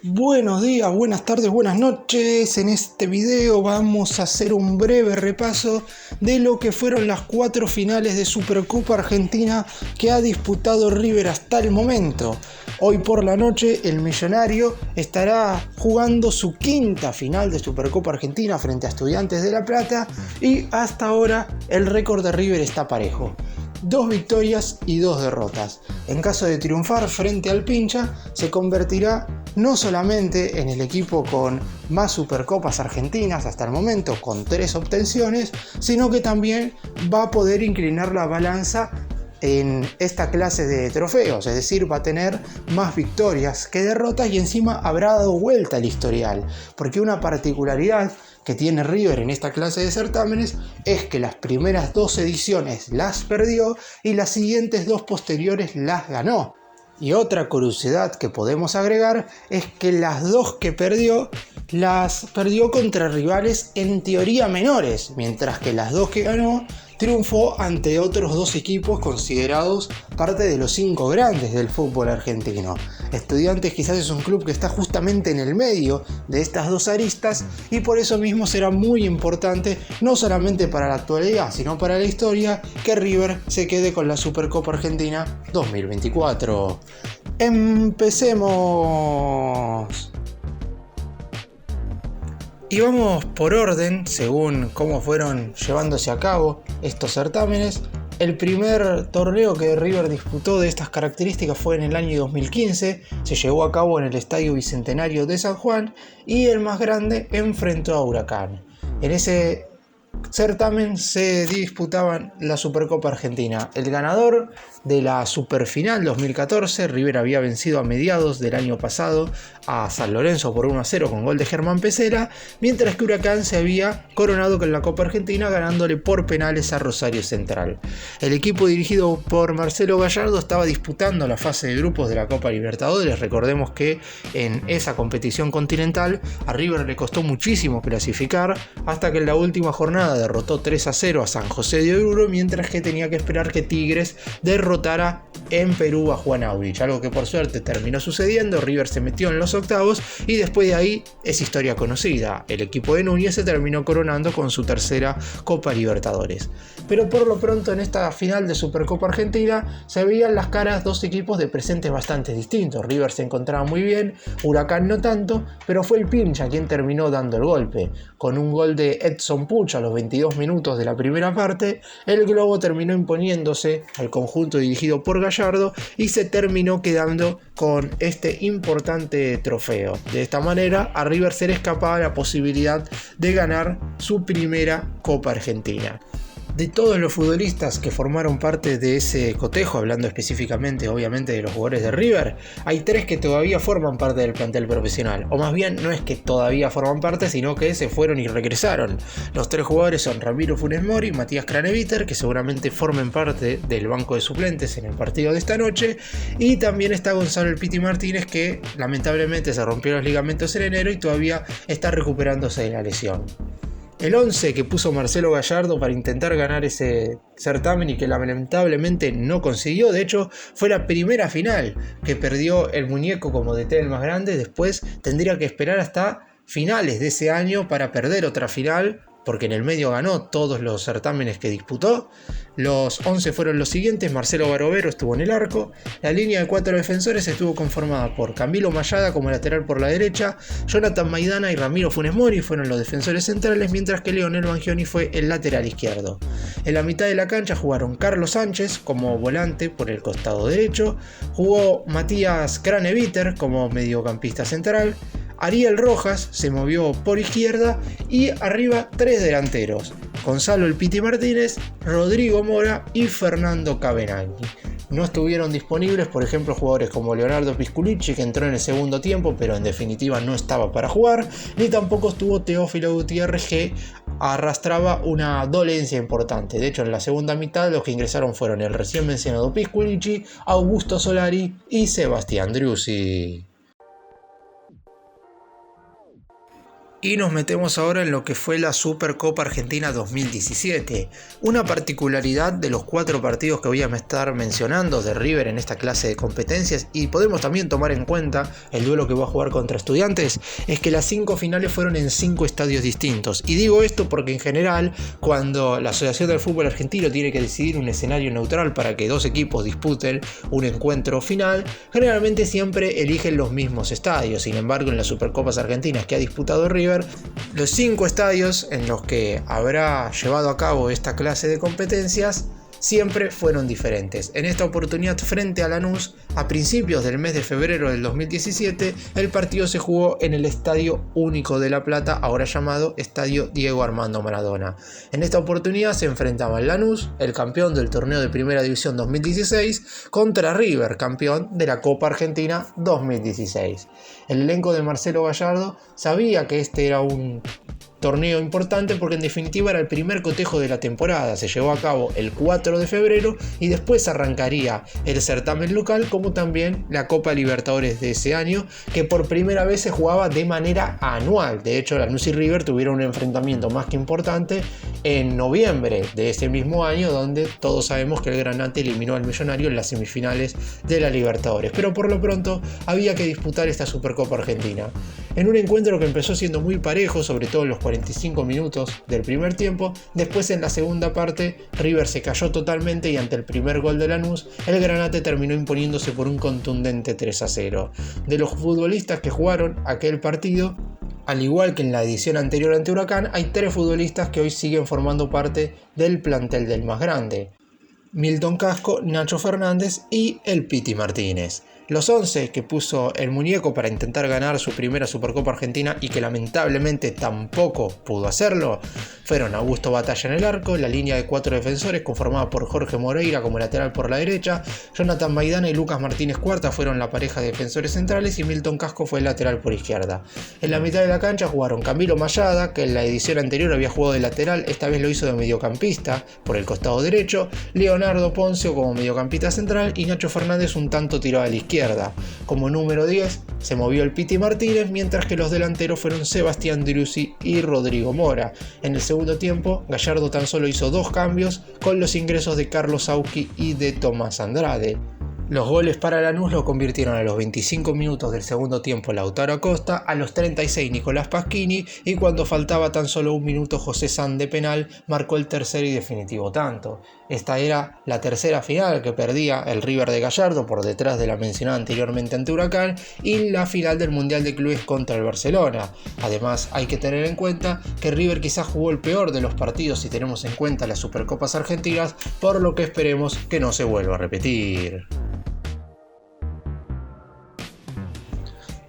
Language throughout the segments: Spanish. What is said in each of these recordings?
Buenos días, buenas tardes, buenas noches. En este video vamos a hacer un breve repaso de lo que fueron las 4 finales de Supercopa Argentina que ha disputado River hasta el momento. Hoy por la noche el Millonario estará jugando su 5ª final de Supercopa Argentina frente a Estudiantes de La Plata y hasta ahora el récord de River está parejo. 2 victorias y 2 derrotas. En caso de triunfar frente al Pincha, se convertirá no solamente en el equipo con más Supercopas Argentinas hasta el momento, con 3 obtenciones, sino que también va a poder inclinar la balanza en esta clase de trofeos, es decir, va a tener más victorias que derrotas y encima habrá dado vuelta al historial, porque una particularidad que tiene River en esta clase de certámenes es que las primeras 2 ediciones las perdió y las siguientes 2 posteriores las ganó. Y otra curiosidad que podemos agregar es que las 2 que perdió, las perdió contra rivales en teoría menores, mientras que las 2 que ganó triunfó ante otros 2 equipos considerados parte de los 5 grandes del fútbol argentino. Estudiantes quizás es un club que está justamente en el medio de estas 2 aristas y por eso mismo será muy importante, no solamente para la actualidad, sino para la historia, que River se quede con la Supercopa Argentina 2024. ¡Empecemos! Y vamos por orden, según cómo fueron llevándose a cabo estos certámenes. El primer torneo que River disputó de estas características fue en el año 2015, se llevó a cabo en el Estadio Bicentenario de San Juan y el más grande enfrentó a Huracán. En ese certamen se disputaban la Supercopa Argentina. El ganador de la Superfinal 2014, River había vencido a mediados del año pasado a San Lorenzo por 1-0 con gol de Germán Pesela, mientras que Huracán se había coronado con la Copa Argentina ganándole por penales a Rosario Central. El equipo dirigido por Marcelo Gallardo estaba disputando la fase de grupos de la Copa Libertadores. Recordemos que en esa competición continental a River le costó muchísimo clasificar hasta que en la última jornada derrotó 3-0 a San José de Oruro, mientras que tenía que esperar que Tigres derrotara en Perú a Juan Aurich, algo que por suerte terminó sucediendo. River se metió en los octavos y después de ahí es historia conocida. El equipo de Núñez se terminó coronando con su 3ª Copa Libertadores. Pero por lo pronto en esta final de Supercopa Argentina se veían las caras 2 equipos de presentes bastante distintos. River se encontraba muy bien, Huracán no tanto, pero fue el Pincha quien terminó dando el golpe. Con un gol de Edson Puch a los 22 minutos de la primera parte, el Globo terminó imponiéndose al conjunto dirigido por Gallardo y se terminó quedando con este importante trofeo. De esta manera a River se le escapaba la posibilidad de ganar su primera Copa Argentina. De todos los futbolistas que formaron parte de ese cotejo, hablando específicamente obviamente de los jugadores de River, hay 3 que todavía forman parte del plantel profesional, o más bien no es que todavía forman parte, sino que se fueron y regresaron. Los 3 jugadores son Ramiro Funes Mori y Matías Craneviter, que seguramente formen parte del banco de suplentes en el partido de esta noche, y también está Gonzalo El Piti Martínez, que lamentablemente se rompió los ligamentos en enero y todavía está recuperándose de la lesión. El 11 que puso Marcelo Gallardo para intentar ganar ese certamen y que lamentablemente no consiguió, de hecho fue la primera final que perdió el muñeco como DT del más grande. Después tendría que esperar hasta finales de ese año para perder otra final, porque en el medio ganó todos los certámenes que disputó. Los 11 fueron los siguientes: Marcelo Barovero estuvo en el arco, la línea de 4 defensores estuvo conformada por Camilo Mayada como lateral por la derecha, Jonathan Maidana y Ramiro Funes Mori fueron los defensores centrales, mientras que Leonel Bangioni fue el lateral izquierdo. En la mitad de la cancha jugaron Carlos Sánchez como volante por el costado derecho, jugó Matías Craneviter como mediocampista central, Ariel Rojas se movió por izquierda y arriba 3 delanteros: Gonzalo El Piti Martínez, Rodrigo Mora y Fernando Cabenaghi. No estuvieron disponibles, por ejemplo, jugadores como Leonardo Pisculici, que entró en el segundo tiempo pero en definitiva no estaba para jugar, ni tampoco estuvo Teófilo Gutiérrez, que arrastraba una dolencia importante. De hecho, en la segunda mitad los que ingresaron fueron el recién mencionado Pisculici, Augusto Solari y Sebastián Driussi. Y nos metemos ahora en lo que fue la Supercopa Argentina 2017. Una particularidad de los 4 partidos que voy a estar mencionando de River en esta clase de competencias, y podemos también tomar en cuenta el duelo que va a jugar contra Estudiantes, es que las 5 finales fueron en 5 estadios distintos. Y digo esto porque en general, cuando la Asociación del Fútbol Argentino tiene que decidir un escenario neutral para que 2 equipos disputen un encuentro final, generalmente siempre eligen los mismos estadios. Sin embargo, en las Supercopas Argentinas que ha disputado River, los 5 estadios en los que habrá llevado a cabo esta clase de competencias siempre fueron diferentes. En esta oportunidad, frente a Lanús, a principios del mes de febrero del 2017, el partido se jugó en el Estadio Único de La Plata, ahora llamado Estadio Diego Armando Maradona. En esta oportunidad se enfrentaban Lanús, el campeón del torneo de Primera División 2016, contra River, campeón de la Copa Argentina 2016. El elenco de Marcelo Gallardo sabía que este era un torneo importante porque en definitiva era el primer cotejo de la temporada. Se llevó a cabo el 4 de febrero y después arrancaría el certamen local, como también la Copa Libertadores de ese año, que por primera vez se jugaba de manera anual. De hecho, Lanús y River tuvieron un enfrentamiento más que importante en noviembre de ese mismo año, donde todos sabemos que el Granate eliminó al Millonario en las semifinales de la Libertadores. Pero por lo pronto había que disputar esta Supercopa Argentina en un encuentro que empezó siendo muy parejo, sobre todo en los 45 minutos del primer tiempo. Después, en la segunda parte, River se cayó totalmente y ante el primer gol de Lanús, el Granate terminó imponiéndose por un contundente 3-0. De los futbolistas que jugaron aquel partido, al igual que en la edición anterior ante Huracán, hay 3 futbolistas que hoy siguen formando parte del plantel del más grande: Milton Casco, Nacho Fernández y el Piti Martínez. Los 11 que puso el muñeco para intentar ganar su primera Supercopa Argentina y que lamentablemente tampoco pudo hacerlo fueron Augusto Batalla en el arco, la línea de 4 defensores conformada por Jorge Moreira como lateral por la derecha, Jonathan Maidana y Lucas Martínez Cuarta fueron la pareja de defensores centrales y Milton Casco fue el lateral por izquierda. En la mitad de la cancha jugaron Camilo Mayada, que en la edición anterior había jugado de lateral, esta vez lo hizo de mediocampista por el costado derecho, Leonardo Poncio como mediocampista central y Nacho Fernández un tanto tirado a la izquierda. Como número 10 se movió el Piti Martínez, mientras que los delanteros fueron Sebastián Driussi y Rodrigo Mora. En el segundo tiempo, Gallardo tan solo hizo 2 cambios, con los ingresos de Carlos Sauqui y de Tomás Andrade. Los goles para Lanús lo convirtieron a los 25 minutos del segundo tiempo Lautaro Acosta, a los 36 Nicolás Pasquini y cuando faltaba tan solo 1 minuto José San de penal marcó el tercer y definitivo tanto. Esta era la tercera final que perdía el River de Gallardo por detrás de la mencionada anteriormente ante Huracán y la final del Mundial de Clubes contra el Barcelona. Además, hay que tener en cuenta que River quizás jugó el peor de los partidos si tenemos en cuenta las Supercopas Argentinas, por lo que esperemos que no se vuelva a repetir.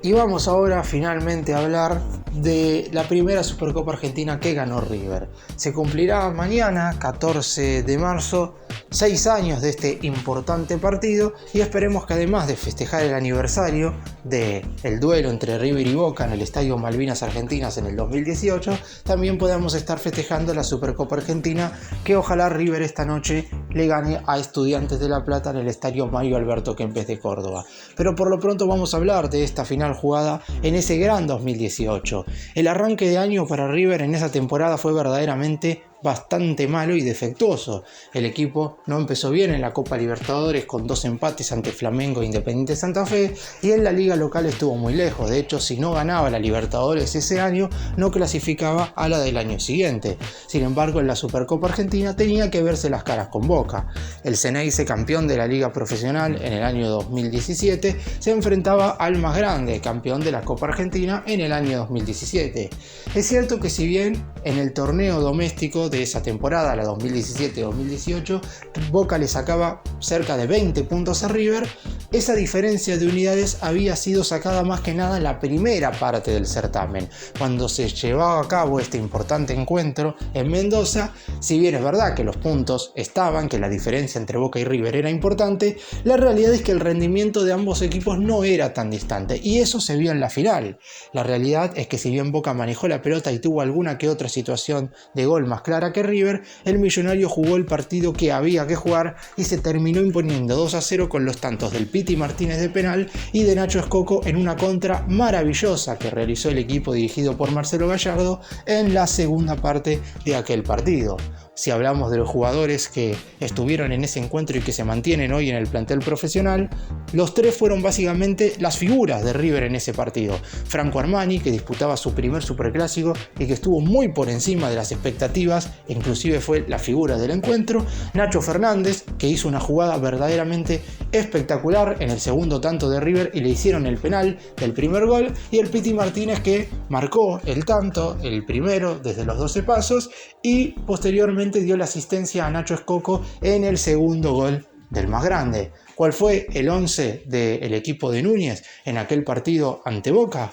Y vamos ahora finalmente a hablar de la primera Supercopa Argentina que ganó River. Se cumplirá mañana, 14 de marzo, 6 años de este importante partido y esperemos que además de festejar el aniversario del duelo entre River y Boca en el Estadio Malvinas Argentinas en el 2018, también podamos estar festejando la Supercopa Argentina que ojalá River esta noche le gane a Estudiantes de La Plata en el Estadio Mario Alberto Kempes de Córdoba. Pero por lo pronto vamos a hablar de esta final jugada en ese gran 2018. El arranque de año para River en esa temporada fue verdaderamente bastante malo y defectuoso. El equipo no empezó bien en la Copa Libertadores con 2 empates ante Flamengo e Independiente Santa Fe y en la liga local estuvo muy lejos. De hecho, si no ganaba la Libertadores ese año, no clasificaba a la del año siguiente. Sin embargo, en la Supercopa Argentina tenía que verse las caras con Boca. El Ceneice, campeón de la liga profesional en el año 2017, se enfrentaba al más grande, campeón de la Copa Argentina en el año 2017. Es cierto que si bien en el torneo doméstico de esa temporada, la 2017-2018, Boca le sacaba cerca de 20 puntos a River, esa diferencia de unidades había sido sacada más que nada en la primera parte del certamen, cuando se llevaba a cabo este importante encuentro en Mendoza. Si bien es verdad que los puntos estaban, que la diferencia entre Boca y River era importante, la realidad es que el rendimiento de ambos equipos no era tan distante, y eso se vio en la final. La realidad es que si bien Boca manejó la pelota y tuvo alguna que otra situación de gol más clara, para que River, el millonario jugó el partido que había que jugar y se terminó imponiendo 2-0 con los tantos del Piti Martínez de penal y de Nacho Escoco en una contra maravillosa que realizó el equipo dirigido por Marcelo Gallardo en la segunda parte de aquel partido. Si hablamos de los jugadores que estuvieron en ese encuentro y que se mantienen hoy en el plantel profesional, los tres fueron básicamente las figuras de River en ese partido. Franco Armani, que disputaba su primer superclásico y que estuvo muy por encima de las expectativas, inclusive fue la figura del encuentro. Nacho Fernández, que hizo una jugada verdaderamente espectacular en el segundo tanto de River y le hicieron el penal del primer gol, y el Piti Martínez, que marcó el tanto, el primero desde los 12 pasos, y posteriormente dio la asistencia a Nacho Escoco en el segundo gol del más grande. ¿Cuál fue el 11 del equipo de Núñez en aquel partido ante Boca?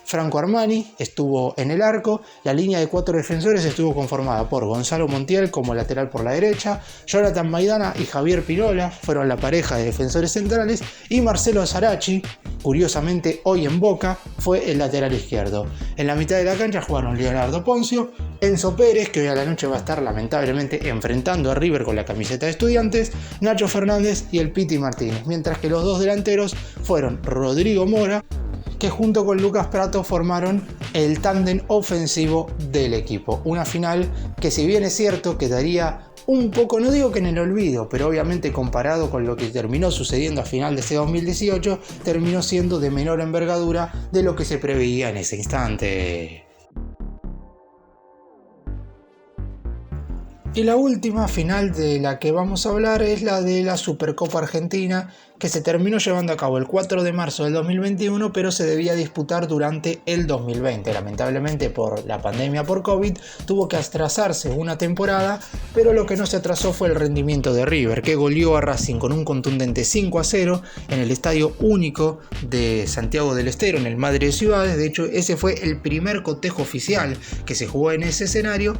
Franco Armani estuvo en el arco, la línea de 4 defensores estuvo conformada por Gonzalo Montiel como lateral por la derecha, Jonathan Maidana y Javier Pirola fueron la pareja de defensores centrales, y Marcelo Sarachi, curiosamente hoy en Boca, fue el lateral izquierdo. En la mitad de la cancha jugaron Leonardo Poncio, Enzo Pérez, que hoy a la noche va a estar lamentablemente enfrentando a River con la camiseta de Estudiantes, Nacho Fernández y el Piti Martínez, mientras que los dos delanteros fueron Rodrigo Mora, que junto con Lucas Prato formaron el tándem ofensivo del equipo. Una final que, si bien es cierto, quedaría un poco, no digo que en el olvido, pero obviamente comparado con lo que terminó sucediendo a final de ese 2018, terminó siendo de menor envergadura de lo que se preveía en ese instante. Y la última final de la que vamos a hablar es la de la Supercopa Argentina, que se terminó llevando a cabo el 4 de marzo del 2021, pero se debía disputar durante el 2020. Lamentablemente, por la pandemia por COVID, tuvo que atrasarse una temporada, pero lo que no se atrasó fue el rendimiento de River, que goleó a Racing con un contundente 5-0 en el Estadio Único de Santiago del Estero, en el Madre de Ciudades. De hecho, ese fue el primer cotejo oficial que se jugó en ese escenario,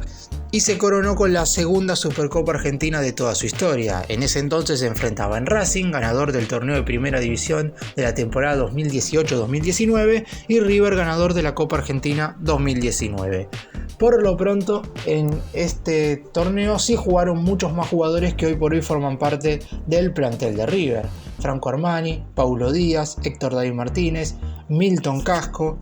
y se coronó con la segunda Supercopa Argentina de toda su historia. En ese entonces se enfrentaba en Racing, ganador del torneo de primera división de la temporada 2018-2019, y River, ganador de la Copa Argentina 2019. Por lo pronto, en este torneo sí jugaron muchos más jugadores que hoy por hoy forman parte del plantel de River. Franco Armani, Paulo Díaz, Héctor David Martínez, Milton Casco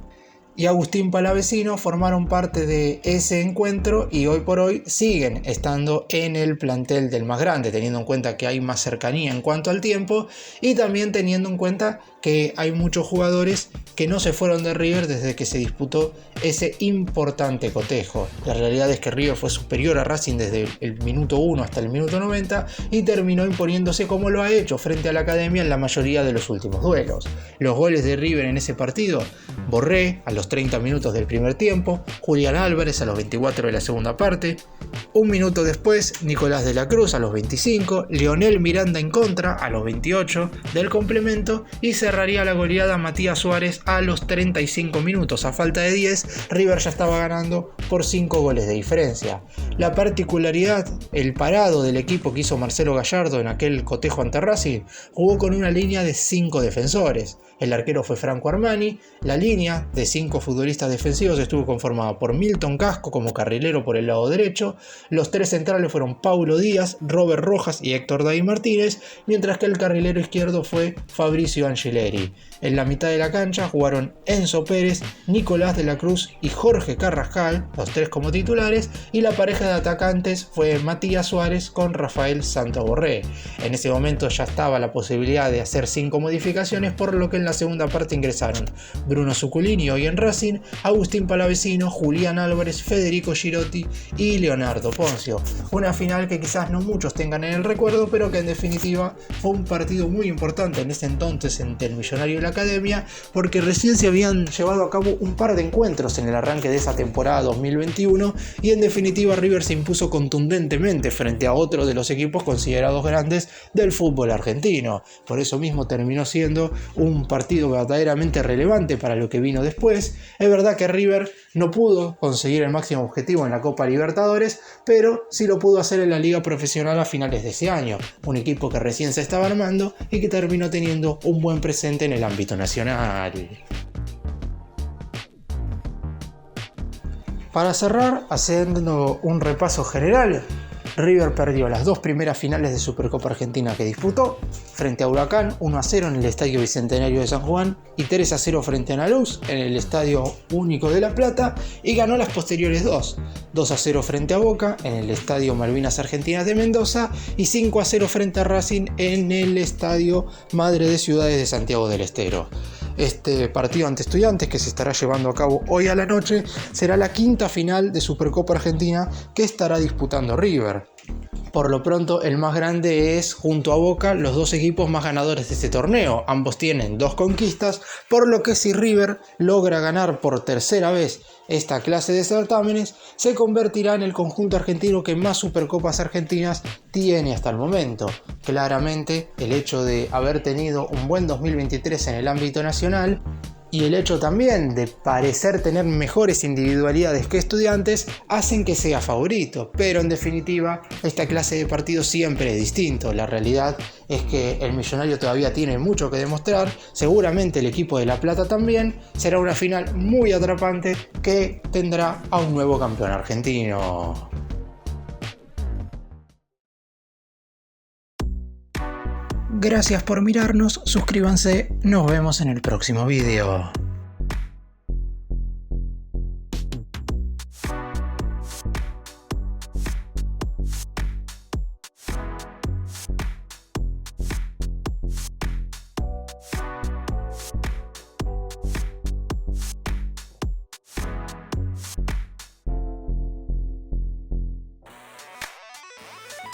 y Agustín Palavecino formaron parte de ese encuentro y hoy por hoy siguen estando en el plantel del más grande, teniendo en cuenta que hay más cercanía en cuanto al tiempo y también teniendo en cuenta que hay muchos jugadores que no se fueron de River desde que se disputó ese importante cotejo. La realidad es que River fue superior a Racing desde el minuto 1 hasta el minuto 90 y terminó imponiéndose como lo ha hecho frente a la Academia en la mayoría de los últimos duelos. Los goles de River en ese partido: Borré a los 30 minutos del primer tiempo, Julián Álvarez a los 24 de la segunda parte, un minuto después Nicolás de la Cruz a los 25, Leonel Miranda en contra a los 28 del complemento y cerraría la goleada Matías Suárez a los 35 minutos. A falta de 10, River ya estaba ganando por 5 goles de diferencia. La particularidad, el parado del equipo que hizo Marcelo Gallardo en aquel cotejo ante Racing, jugó con una línea de 5 defensores. El arquero fue Franco Armani, la línea de 5 futbolistas defensivos estuvo conformada por Milton Casco como carrilero por el lado derecho, los 3 centrales fueron Paulo Díaz, Robert Rojas y Héctor David Martínez, mientras que el carrilero izquierdo fue Fabricio Angileri. En la mitad de la cancha jugaron Enzo Pérez, Nicolás de la Cruz y Jorge Carrascal, los 3 como titulares, y la pareja de atacantes fue Matías Suárez con Rafael Santaborré. En ese momento ya estaba la posibilidad de hacer 5 modificaciones, por lo que en la segunda parte ingresaron Bruno Zuculini, hoy en Racing, Agustín Palavecino, Julián Álvarez, Federico Girotti y Leonardo Poncio. Una final que quizás no muchos tengan en el recuerdo, pero que en definitiva fue un partido muy importante en ese entonces entre el Millonario y la Academia, porque recién se habían llevado a cabo un par de encuentros en el arranque de esa temporada 2021 y en definitiva River se impuso contundentemente frente a otro de los equipos considerados grandes del fútbol argentino. Por eso mismo terminó siendo un partido verdaderamente relevante para lo que vino después. Es verdad que River no pudo conseguir el máximo objetivo en la Copa Libertadores, pero sí lo pudo hacer en la Liga Profesional a finales de ese año, un equipo que recién se estaba armando y que terminó teniendo un buen presente en el ámbito nacional. Para cerrar, haciendo un repaso general, River perdió las dos primeras finales de Supercopa Argentina que disputó, frente a Huracán 1-0 en el Estadio Bicentenario de San Juan y 3-0 frente a Lanús en el Estadio Único de La Plata, y ganó las posteriores dos, 2-0 frente a Boca en el Estadio Malvinas Argentinas de Mendoza y 5-0 frente a Racing en el Estadio Madre de Ciudades de Santiago del Estero. Este partido ante Estudiantes, que se estará llevando a cabo hoy a la noche, será la quinta final de Supercopa Argentina que estará disputando River. Por lo pronto, el más grande es, junto a Boca, los dos equipos más ganadores de este torneo. Ambos tienen 2 conquistas, por lo que si River logra ganar por tercera vez esta clase de certámenes, se convertirá en el conjunto argentino que más Supercopas Argentinas tiene hasta el momento. Claramente, el hecho de haber tenido un buen 2023 en el ámbito nacional y el hecho también de parecer tener mejores individualidades que Estudiantes hacen que sea favorito, pero en definitiva esta clase de partido siempre es distinto. La realidad es que el Millonario todavía tiene mucho que demostrar, seguramente el equipo de La Plata también. Será una final muy atrapante que tendrá a un nuevo campeón argentino. Gracias por mirarnos, suscríbanse, nos vemos en el próximo video.